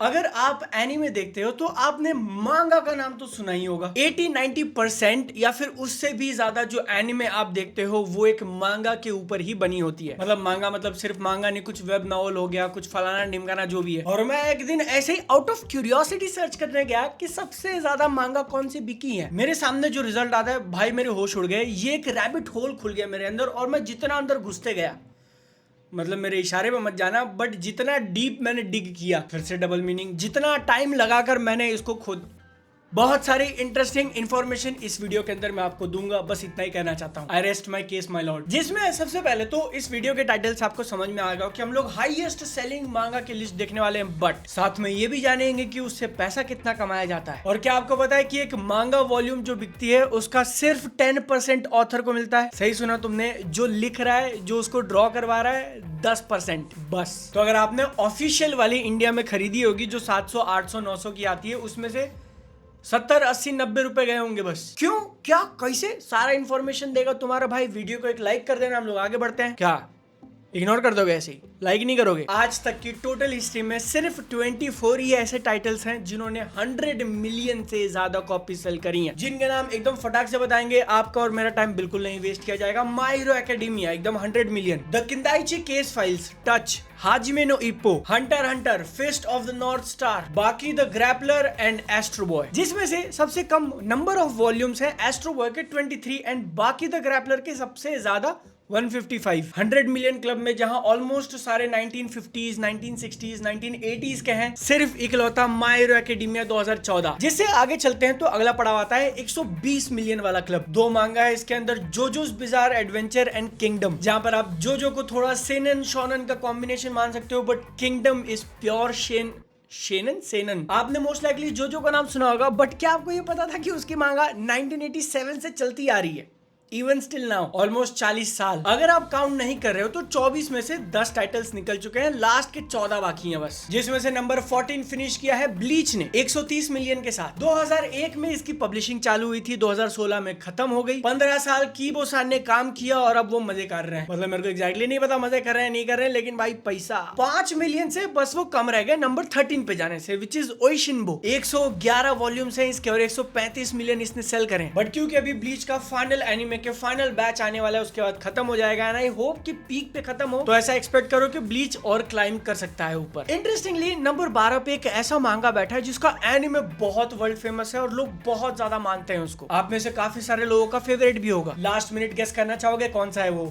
अगर आप एनीमे देखते हो तो आपने मांगा का नाम तो सुना ही होगा। 80-90% या फिर उससे भी ज्यादा जो एनीमे आप देखते हो वो एक मांगा के ऊपर ही बनी होती है। मतलब मांगा मतलब सिर्फ मांगा नहीं, कुछ वेब नॉवल हो गया, कुछ फलाना ढिमकाना जो भी है। और मैं एक दिन ऐसे ही आउट ऑफ क्यूरियोसिटी सर्च करने गया कि सबसे ज्यादा मांगा कौन सी बिकी है। मेरे सामने जो रिजल्ट आता है भाई मेरे होश उड़ गए। ये एक रैबिट होल खुल गया मेरे अंदर और मैं जितना अंदर घुसते गया, मतलब मेरे इशारे पे मत जाना, बट जितना डीप मैंने डिग किया, फिर से डबल मीनिंग, जितना टाइम लगाकर मैंने इसको खुद, बहुत सारी इंटरेस्टिंग इंफॉर्मेशन इस वीडियो के अंदर मैं आपको दूंगा। बस इतना ही कहना चाहता हूँ। आई rest my case my lord. जिसमें सबसे पहले तो इस वीडियो के टाइटल से आपको समझ में आ गया कि हम लोग हाईएस्ट सेलिंग मांगा की लिस्ट देखने वाले हैं, बट साथ में ये भी जानेंगे कि उससे पैसा कितना कमाया जाता है। और क्या आपको पता है कि एक मांगा वॉल्यूम जो बिकती है उसका सिर्फ 10% ऑथर को मिलता है। सही सुना तुमने, जो लिख रहा है, जो उसको ड्रॉ करवा रहा है 10% बस। तो अगर आपने ऑफिशियल वाली इंडिया में खरीदी होगी जो 700, 800, 900 की आती है, उसमें से 70, 80, 90 रुपए गए होंगे बस। क्यों, क्या, कैसे, सारा इंफॉर्मेशन देगा तुम्हारा भाई। वीडियो को एक लाइक कर देना, हम लोग आगे बढ़ते हैं। क्या इग्नोर कर दोगे, ऐसे ही लाइक नहीं करोगे? आज तक की टोटल हिस्ट्री में सिर्फ 24 ही ऐसे टाइटल्स हैं जिन्होंने 100 मिलियन से ज्यादा कॉपी सेल करी हैं, जिनके नाम एकदम फटाक से बताएंगे। आपका और मेरा टाइम बिल्कुल नहीं वेस्ट किया जाएगा। माय हीरो एकेडेमिया एकदम 100 million, The Kindaichi Case Files, Touch, Hajime no Ippo, Hunter Hunter, Fist of the North Star, Baki the Grappler and Astro Boy. जिसमें से सबसे कम नंबर ऑफ वॉल्यूम्स हैं एस्ट्रो बॉय के 23 and बाकी the grappler के सबसे ज्यादा 155। 100 मिलियन क्लब में जहां ऑलमोस्ट सारे 1950s, 1960s, 1980s के हैं, सिर्फ इकलौता माय हीरो एकेडेमिया 2014। जिससे आगे चलते हैं तो अगला पड़ाव आता है 120 मिलियन वाला क्लब। 2 मांगा है इसके अंदर, Jojo's bizarre adventure and kingdom, जहां पर आप जोजो को थोड़ा सेनन शोनन का कॉम्बिनेशन मान सकते हो, but kingdom is pure Sanon. आपने मोस्ट लाइकली जोजो का नाम सुना होगा, बट क्या आपको ये पता था कि उसकी मांगा 1987 से चलती आ रही है? इवन स्टिल नाउ, ऑलमोस्ट 40 साल। अगर आप काउंट नहीं कर रहे हो तो 24 में से 10 टाइटल्स निकल चुके हैं, लास्ट के 14 बाकी हैं बस। जिसमें से नंबर 14 फिनिश किया है ब्लीच ने 130 मिलियन के साथ। 2001 में इसकी पब्लिशिंग चालू हुई थी, 2016 में खत्म हो गई। 15 साल कीबो-सान ने काम किया और अब वो मजे कर रहे हैं। मतलब मेरे को एग्जैक्टली नहीं पता मजे कर रहे हैं नहीं कर रहे हैं, लेकिन भाई पैसा 5 मिलियन से बस वो कम रह गए नंबर 13 पे जाने से, विच इज ओइशिनबो। 111 वॉल्यूम्स हैं इसके और 135 मिलियन इसने सेल करें। बट क्योंकि अभी ब्लीच का फाइनल एनिमे के फाइनल बैच आने वाला है, उसके बाद खत्म हो जाएगा। एंड आई होप कि पीक पे खत्म हो, तो ऐसा एक्सपेक्ट करो कि ब्लीच और क्लाइंब कर सकता है ऊपर। इंटरेस्टिंगली नंबर 12 पे एक ऐसा मांगा बैठा है जिसका एनिमे बहुत वर्ल्ड फेमस है और लोग बहुत ज्यादा मानते हैं उसको। आप में से काफी सारे लोगों का फेवरेट भी होगा। लास्ट मिनट गेस करना चाहोगे कौन सा है वो?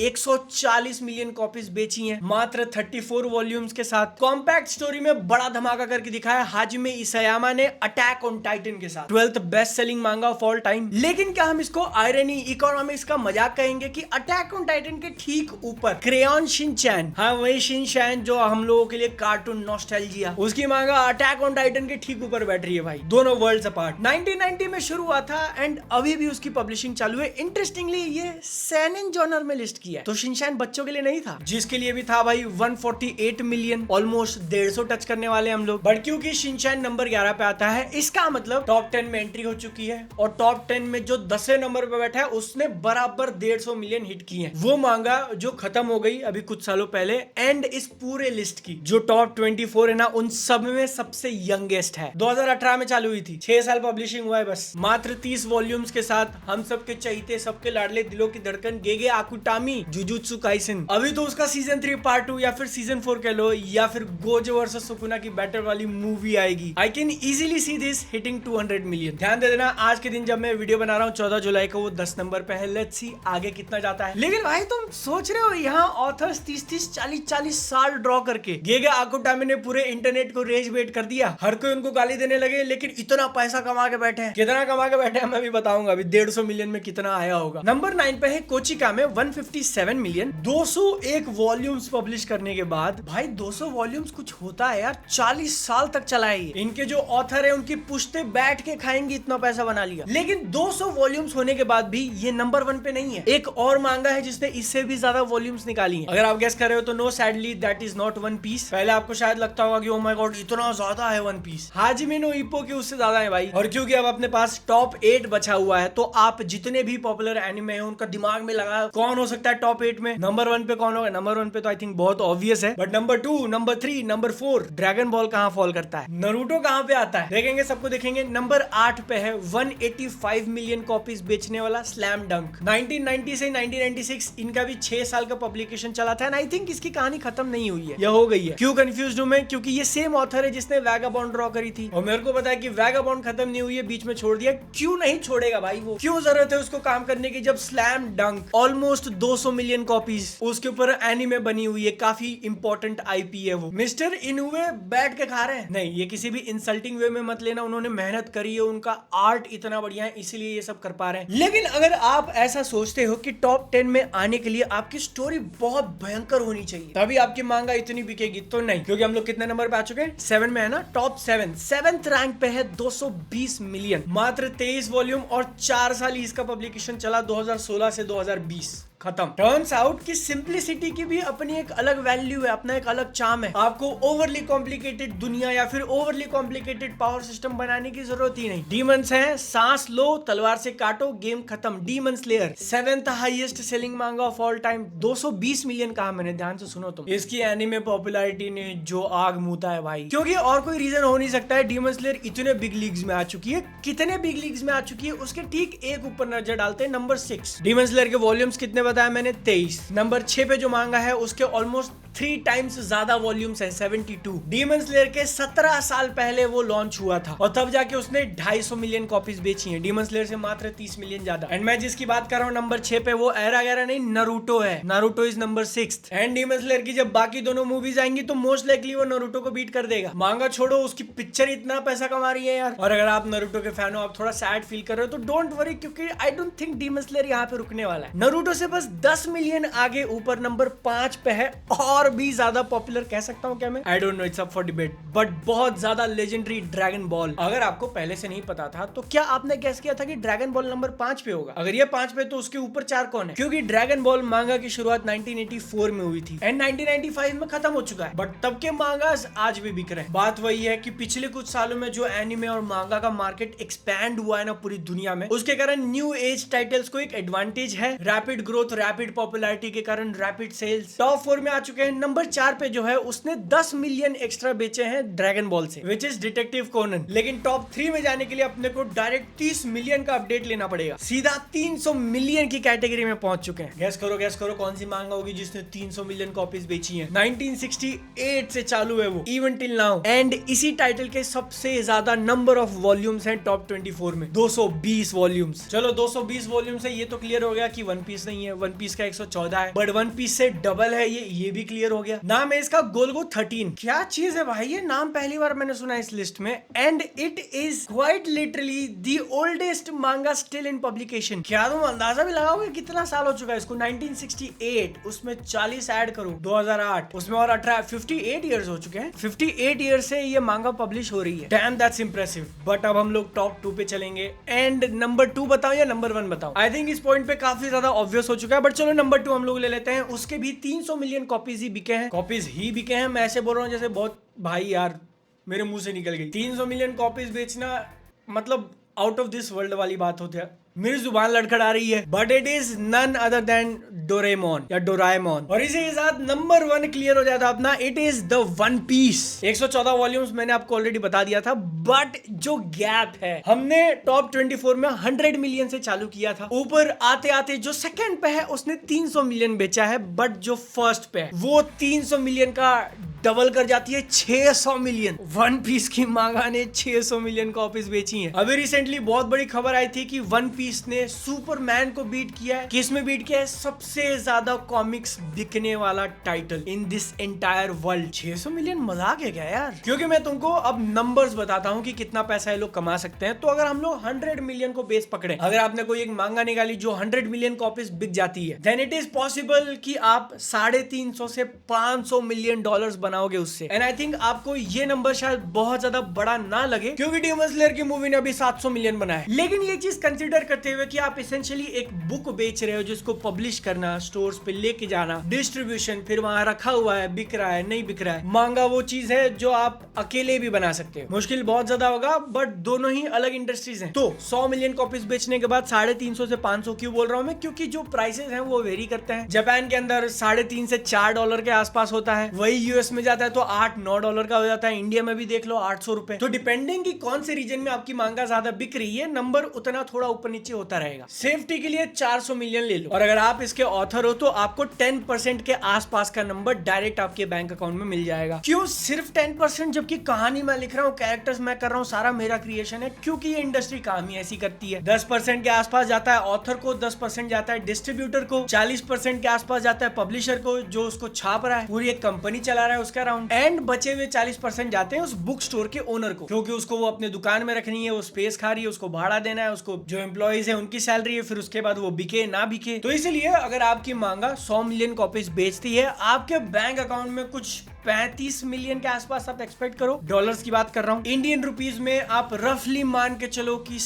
140 मिलियन कॉपीज बेची हैं मात्र 34 वॉल्यूम्स के साथ। कॉम्पैक्ट स्टोरी में बड़ा धमाका करके दिखाया हाजिमे इसायामा ने अटैक ऑन टाइटन के साथ, 12th बेस्ट सेलिंग मांगा ऑफ ऑल टाइम। लेकिन क्या हम इसको आयरनी, इकोनॉमिक्स का मजाक कहेंगे कि अटैक ऑन टाइटन के ठीक ऊपर क्रेयॉन शिनचैन, हाँ वही शिनचैन जो हम लोगों के लिए कार्टून नॉस्टैल्जिया, उसकी मांगा अटैक ऑन टाइटन के ठीक ऊपर बैठ रही है भाई, दोनों वर्ल्ड्स अपार्ट। 1990 में शुरू हुआ था एंड अभी भी उसकी पब्लिशिंग चालू है। इंटरेस्टिंगली ये सेनेन जॉनर में लिस्ट किया है, तो शिनचैन बच्चों के लिए नहीं था, जिसके लिए भी था भाई 148 मिलियन, ऑलमोस्ट 150 टच करने वाले हम लोग। बट क्योंकि शिनचैन नंबर 11 पे आता है, इसका मतलब टॉप 10 में एंट्री हो चुकी है और टॉप 10 में जो 10वें नंबर पे बैठा है उसने बराबर 150 मिलियन हिट की है। वो मांगा जो खत्म हो गई अभी कुछ सालों पहले। एंड इस पूरे लिस्ट की जो टॉप 24 है ना, उन सब में सबसे यंगेस्ट है। 2018 में चालू हुई थी, 6 साल पब्लिशिंग हुआ है बस, मात्र 30 वॉल्यूम्स के साथ। हम सबके चहीते, सबके लाडले, दिलों की धड़कन गेगे आकुटामी जुजुत्सु काइसेन। अभी तो उसका सीजन 3 पार्ट 2 या फिर सीजन 4 कह लो, या फिर गोजो वर्सेस सुकुना की बैटल वाली मूवी आएगी। I can easily see this hitting 200 million. ध्यान दे देना, आज के दिन जब मैं वीडियो बना रहा हूँ 14 जुलाई को, वो 10 नंबर पे है। लेट्स सी आगे कितना जाता है। लेकिन भाई तुम सोच रहे हो यहाँ ऑथर्स 30-30, 40-40 साल ड्रॉ करके, गेगा आकुटामी ने पूरे इंटरनेट को रेज बेट कर दिया, हर कोई उनको गाली देने लगे, लेकिन इतना पैसा कमा के बैठे हैं। कितना कमा के बैठे हैं मैं भी बताऊंगा अभी। 150 मिलियन में कितना आया होगा। नंबर 9 पे है कोचिका में 157 मिलियन, 201 वॉल्यूम्स पब्लिश करने के बाद। भाई 200 वॉल्यूम्स कुछ होता है यार, 40 साल तक चला है ये। इनके जो ऑथर है उनकी पुश्ते बैठ के खाएंगे, इतना पैसा बना लिया। लेकिन 200 वॉल्यूम्स होने के बाद भी ये नंबर 1 पे नहीं है। एक और मांगा है जिसने इससे भी ज्यादा वॉल्यूम्स निकाली हैं। अगर आप गेस कर रहे हो तो no, sadly that is not One Piece. पहले आपको शायद लगता होगा कि ओ माय गॉड इतना ज्यादा है वन पीस। हाजिमे नो इप्पो के उससे ज्यादा है भाई। और क्योंकि अब अपने पास टॉप 8 बचा हुआ है तो आप जितने भी पॉपुलर एनिमे हैं उनका दिमाग में लगा कौन हो सकता है टॉप 8 में। नंबर 1 पे कौन होगा? नंबर 1 पे तो आई थिंक बहुत ऑब्वियस है, but number 2, number 3, number 4 dragon ball कहां फॉल करता है? नारुतो कहां पे आता है? देखेंगे, सबको देखेंगे। नंबर 8 पे है 185 मिलियन कॉपीज बेचने वाला स्लैम डंक। 1990 से 1996 इनका भी 6 साल का पब्लिकेशन चला था। एंड आई थिंक इसकी कहानी खत्म नहीं हुई है, यह हो गई है। क्यों कंफ्यूज हूं मैं? क्योंकि ये सेम ऑथर है जिसने वैगाबॉन्ड ड्रॉ करी थी और मेरे को पता है कि वैगाबॉन्ड खत्म नहीं हुई है, बीच में छोड़ दिया। क्यों नहीं छोड़ेगा भाई? वो क्यों जरूरत है उसको काम करने की जब स्लैम डंक ऑलमोस्ट 200 मिलियन कॉपीज उसके ऊपर एनीमे बनी हुई है। काफी इंपॉर्टेंट आईपी है वो। मिस्टर इनुवे बैठ के खा रहे हैं? नहीं, ये किसी भी इंसल्टिंग वे में मत लेना। उन्होंने मेहनत करी है, उनका आर्ट इतना बढ़िया है इसलिए ये सब कर पा रहे हैं। लेकिन अगर आप ऐसा सोचते हो कि टॉप 10 में आने के लिए आपकी स्टोरी बहुत भयंकर होनी चाहिए तभी आपकी मांगा इतनी बिकेगी, तो नहीं। क्योंकि हम लोग कितने नंबर पे आ चुके हैं? 7 में है ना। टॉप 7th रैंक पे है 220 मिलियन, मात्र 23 वॉल्यूम और 4 साल ही इसका पब्लिकेशन चला, 2016 से 2020 खत्म। टर्न्स आउट कि सिंप्लिसिटी की भी अपनी एक अलग वैल्यू है, अपना एक अलग चार्म है। आपको ओवरली कॉम्प्लिकेटेड दुनिया या फिर ओवरली कॉम्प्लिकेटेड पावर सिस्टम बनाने की जरूरत ही नहीं। डीमंस हैं, सांस लो, तलवार से काटो, गेम खत्म। Demon slayer 7th highest selling मांगा ऑफ ऑल टाइम। 220 मिलियन कहा मैंने, ध्यान से सुनो तुम। इसकी एनीमे पॉपुलैरिटी ने जो आग मूता है भाई, क्योंकि और कोई रीजन हो नहीं सकता है। डीमन स्लेयर इतने बिग लीग्स में आ चुकी है, कितने बिग लीग्स में आ चुकी है उसके ठीक एक ऊपर नजर डालते हैं। नंबर 6 डीमन स्लेयर के वॉल्यूम्स कितने बताया मैंने? 23। नंबर 6 पे जो मांगा है उसके ऑलमोस्ट 3 टाइम्स ज्यादा वॉल्यूम्स हैं, 72। डीमन स्लेयर के 17 साल पहले वो लॉन्च हुआ था और तब जाके उसने 250 मिलियन कॉपीज बेची हैं। डीमन स्लेयर से मात्र 30 मिलियन ज्यादा। एंड मैं जिसकी बात कर रहा हूँ नंबर 6 पे, वो एरा गैरा नहीं, नारुतो है। Naruto is number 6। And demon slayer की जब बाकी दोनों मूवीज आएंगी तो मोस्ट लाइकली वो नारुतो को बीट कर देगा। मांगा छोड़ो, उसकी पिक्चर इतना पैसा कमा रही है यार। और अगर आप नारुतो के फैन हो, आप थोड़ा सैड फील कर रहे हो तो डोंट वरी, क्योंकि I don't think demon slayer यहाँ पे रुकने वाला है। नारुतो से बस 10 मिलियन आगे ऊपर नंबर 5 पे है, और भी ज्यादा पॉपुलर कह सकता हूं क्या मैं? I don't know, it's up for debate, but बहुत ज्यादा लेजेंडरी ड्रैगन बॉल। अगर आपको पहले से नहीं पता था तो क्या आपने गेस किया था कि ड्रैगन बॉल नंबर 5 पे होगा? अगर ये 5 पे तो उसके ऊपर 4 कौन है? क्योंकि ड्रैगन बॉल मांगा की शुरुआत 1984 में हुई थी एंड 1995 में खत्म हो चुका है, बट तब के मांगास आज भी बिक रहे हैं। बात वही है कि पिछले कुछ सालों में जो एनिमे और मांगा का मार्केट एक्सपैंड हुआ है ना पूरी दुनिया में, उसके कारण न्यू एज टाइटल्स को एक एडवांटेज है। रैपिड ग्रोथ, रैपिड पॉपुलैरिटी के कारण रैपिड सेल्स। टॉप 4 में आ चुके हैं। नंबर 4 पे जो है उसने 10 मिलियन एक्स्ट्रा बेचे हैं ड्रैगन बॉल से, विच इज डिटेक्टिव कोनन। लेकिन टॉप 3 में जाने के लिए अपने को डायरेक्ट 30 मिलियन का अपडेट लेना पड़ेगा, सीधा 300 मिलियन की कैटेगरी में पहुंच चुके हैं। गैस करो कौन सी मांगा होगी जिसने 300 मिलियन कॉपीज बेची हैं? 1968 से चालू है वो, इवन टिल नाउ। एंड इसी टाइटल के सबसे ज्यादा नंबर ऑफ वॉल्यूम्स हैं टॉप 24 में, 220 वॉल्यूम्स। चलो 220 वॉल्यूम्स है, ये तो क्लियर हो गया कि वन पीस नहीं है। वन पीस का 114 है, बट वन पीस से डबल है ये भी क्लियर हो गया। नाम है इसका गोल्गो 13। क्या चीज है भाई, ये नाम पहली बार मैंने सुना इस लिस्ट में। And it is quite literally the oldest मांगा स्टिल इन पब्लिकेशन। क्या तुम अंदाजा भी लगाओगे कितना साल हो चुका है इसको? 1968, उसमें 40 ऐड करो, 2008, उसमें और 18, 58 ईयर्स हो चुके हैं। 58 ईयर्स से ये मांगा पब्लिश हो रही है। Dam, that's impressive. बट अब हम लोग टॉप 2 पे चलेंगे। एंड नंबर 2 बताओ या नंबर 1 बताओ? आई थिंक इस पॉइंट पे काफी ज्यादा ऑब्वियस हो चुका है, बट चलो नंबर 2 हम लोग ले लेते हैं। उसके भी 300 मिलियन कॉपीज ही बिके हैं। मैं ऐसे बोल रहा हूँ जैसे बहुत, भाई यार मेरे मुंह से निकल गई। 300 मिलियन कॉपीज बेचना मतलब आउट ऑफ दिस वर्ल्ड वाली बात होती है। मेरी जुबान लड़खड़ा रही है, but it is none other than Doraemon या डोराएमोन। और इसी के साथ नंबर 1 क्लियर हो जाता अपना, it is the One Piece. 114 volumes मैंने आपको ऑलरेडी बता दिया था, बट जो गैप है, हमने टॉप 24 में 100 मिलियन से चालू किया था। ऊपर आते आते जो सेकंड पे है उसने 300 मिलियन बेचा है, बट जो फर्स्ट पे है वो 300 मिलियन का डबल कर जाती है, 600 मिलियन। वन पीस की मांगा ने 600 मिलियन कॉपीज बेची हैं। अभी रिसेंटली बहुत बड़ी खबर आई थी कि वन पीस ने सुपरमैन को बीट किया है। किसमें बीट किया है? सबसे ज्यादा कॉमिक्स बिकने वाला title in this entire world. 600 million मजाक है क्या यार? क्योंकि मैं तुमको अब नंबर्स बताता हूँ कि कितना पैसा ये लोग कमा सकते हैं। तो अगर हम लोग 100 मिलियन को बेस पकड़े, अगर आपने कोई एक मांगा निकाली जो 100 मिलियन कॉपीज बिक जाती है, देन इट इज पॉसिबल कि आप 350 से 500 मिलियन डॉलर्स बनाओगे उससे। एंड आई थिंक आपको ये नंबर शायद बहुत ज्यादा बड़ा ना लगे क्योंकि डीमन स्लेयर की मूवी ने अभी 700 मिलियन बनाया है। लेकिन ये चीज कंसीडर करते हुए कि आप एसेंशियली एक बुक बेच रहे हो जिसको पब्लिश करना, स्टोर्स पे लेके जाना, डिस्ट्रीब्यूशन, फिर वहां रखा हुआ है, बिक रहा है, नहीं बिक रहा है। मांगा वो चीज है जो आप अकेले भी बना सकते हो। मुश्किल बहुत ज्यादा होगा बट दोनों ही अलग इंडस्ट्रीज हैं। तो 100 मिलियन कॉपीज बेचने के बाद 350 से 500 क्यों बोल रहा हूं मैं? क्योंकि जो प्राइसेस हैं वो वेरी करते हैं। जापान के अंदर 3.5 से $4 के आसपास होता है, वही यूएस में जाता है तो $8-9 का हो जाता है। इंडिया में भी देख लो 800 रुपए। तो डिपेंडिंग कि कौन से रीजन में आपकी मांगा ज्यादा बिक रही है, नंबर उतना थोड़ा ऊपर नीचे होता रहेगा। सेफ्टी के लिए 400 मिलियन ले लो और अगर आप इसके ऑथर हो तो आपको 10% के आसपास का नंबर डायरेक्ट आपके बैंक अकाउंट में मिल जाएगा। क्यों सिर्फ 10%? जबकि कहानी मैं लिख रहा हूँ, कैरेक्टर्स मैं कर रहा हूँ, सारा मेरा क्रिएशन है। क्योंकि ये इंडस्ट्री काम ही ऐसी करती है। 10% के आसपास जाता है ऑथर को, 10% जाता है डिस्ट्रीब्यूटर को, 40% के आसपास जाता है पब्लिशर को जो उसको छाप रहा है, पूरी एक कंपनी चला रहा है उसका अराउंड, एंड बचे हुए 40% जाते हैं उस बुक स्टोर के ओनर को, क्योंकि उसको वो अपने दुकान में रखनी है, वो स्पेस खा रही है, उसको भाड़ा देना है, उसको जो एम्प्लॉइज है उनकी सैलरी है, फिर उसके बाद वो बिके ना बिके। तो इसलिए अगर आपकी मांगा 100 मिलियन कॉपीज बेचती है, आपके बैंक अकाउंट में कुछ 35 मिलियन के आसपास आप एक्सपेक्ट करो। डॉलर्स की बात कर रहा हूं। इंडियन रुपीज में आप रफली मान के चलो कि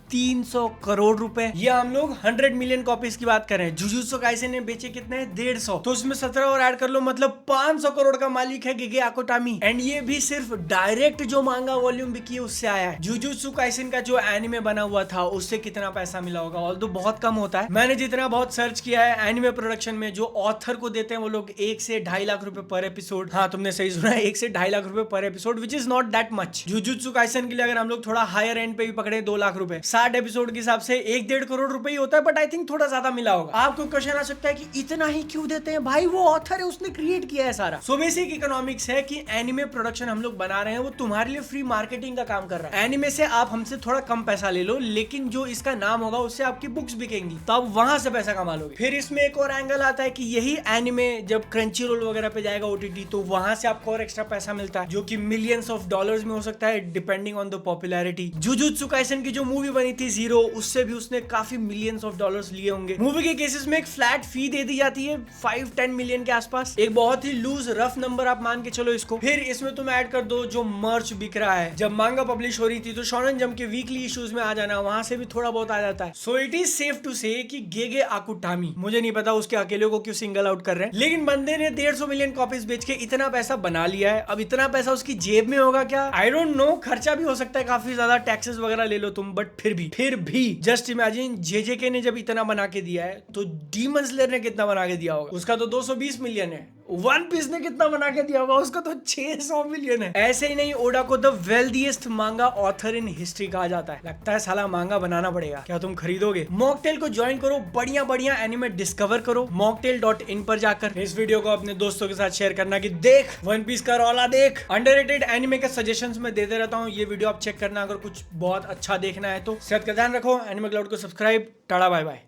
350 करोड़ रुपए, या हम लोग 100 मिलियन कॉपीज की बात कर रहे हैं। जुजुत्सु काइसेन ने बेचे कितने? 150। तो उसमें 17 और ऐड कर लो, मतलब 500 करोड़ का मालिक है गेगे आकोटामी। एंड ये भी सिर्फ डायरेक्ट जो मांगा वॉल्यूम बिकी है उससे आया है। जुजुत्सु काइसेन का जो एनिमे बना हुआ था उससे कितना पैसा मिला होगा? ऑल्दो बहुत कम होता है। मैंने जितना बहुत सर्च किया है, एनिमे प्रोडक्शन में जो ऑथर को देते हैं वो लोग 1 से 2.5 लाख रुपए पर एपिसोड। हाँ, तुमने सही सुना है, 1 से 2.5 लाख रुपए पर episode, which is not that much. Jujutsu Kaisen के लिए अगर हम लोग थोड़ा हायर एंड पे भी पकड़े 2 लाख रुपए, 60 एपिसोड के हिसाब से 1-1.5 करोड़ रुपए ही होता है, बट आई थिंक थोड़ा ज्यादा मिला होगा। आपको क्वेश्चन आ सकता है कि इतना ही क्यों देते हैं भाई? वो ऑथर है, उसने क्रिएट किया है सारा। सो बेसिक इकोनॉमिक्स है कि एनिमे प्रोडक्शन हम लोग बना रहे हैं वो तुम्हारे लिए फ्री मार्केटिंग का काम कर रहा है। एनिमे से आप हमसे थोड़ा कम पैसा ले लो, लेकिन जो इसका नाम होगा उससे आपकी बुक्स बिकेंगी, तो आप वहां से पैसा कमा लोगे। फिर इसमें एक और एंगल आता है कि यही एनिमे जब क्रंची रोल वगैरह पे जाएगा ओटीटी, तो वहां से आपको और एक्स्ट्रा पैसा मिलता है, जो कि मिलियंस ऑफ डॉलर्स में हो सकता है depending on the popularity. Jujutsu Kaisen की जो मूवी बनी थी जीरो, उससे भी उसने काफी मिलियंस ऑफ डॉलर्स लिए होंगे। मूवी के केसेस में एक फ्लैट फी दे दी जाती है 5-10 मिलियन के आसपास, एक बहुत ही लूज रफ नंबर आप मान के चलो इसको। फिर इसमें तुम ऐड कर दो जो मर्च बिक रहा है। जब मांगा पब्लिश हो रही थी तो शोनन जंप के वीकली इश्यूज में आ जाना, वहां से भी थोड़ा बहुत आ जाता है। So it is safe to say कि गेगे आकुटामी, मुझे नहीं पता उसके अकेले को क्यों सिंगल आउट कर रहे हैं, लेकिन बंदे ने 150 मिलियन कॉपीज बेच के इतना पैसा बना लिया है। अब इतना पैसा उसकी जेब में होगा क्या? I don't know. खर्चा भी हो सकता है काफी ज्यादा, टैक्सेस वगैरह ले लो तुम, बट फिर भी जस्ट इमेजिन जेजेके ने जब इतना बना के दिया है तो डीमन स्लेयर ने कितना बना के दिया होगा? उसका तो 220 मिलियन है। वन पीस ने कितना बना के दिया होगा? उसका तो 600 मिलियन है। ऐसे ही नहीं, ओडा को द वेल्दीएस्ट मांगा ऑथर इन हिस्ट्री कहा जाता है। लगता है साला मांगा बनाना पड़ेगा। क्या तुम खरीदोगे? मॉकटेल को ज्वाइन करो, बढ़िया बढ़िया एनिमे डिस्कवर करो mocktail.in पर जाकर। इस वीडियो को अपने दोस्तों के साथ शेयर करना कि देख वन पीस का रौला देख। अंडररेटेड एनिमे के सजेशंस में देते रहता हूँ, ये वीडियो आप चेक करना अगर कुछ बहुत अच्छा देखना है तो। सेहत का ध्यान रखो, एनिमे क्लाउड को सब्सक्राइब। Tata bye bye.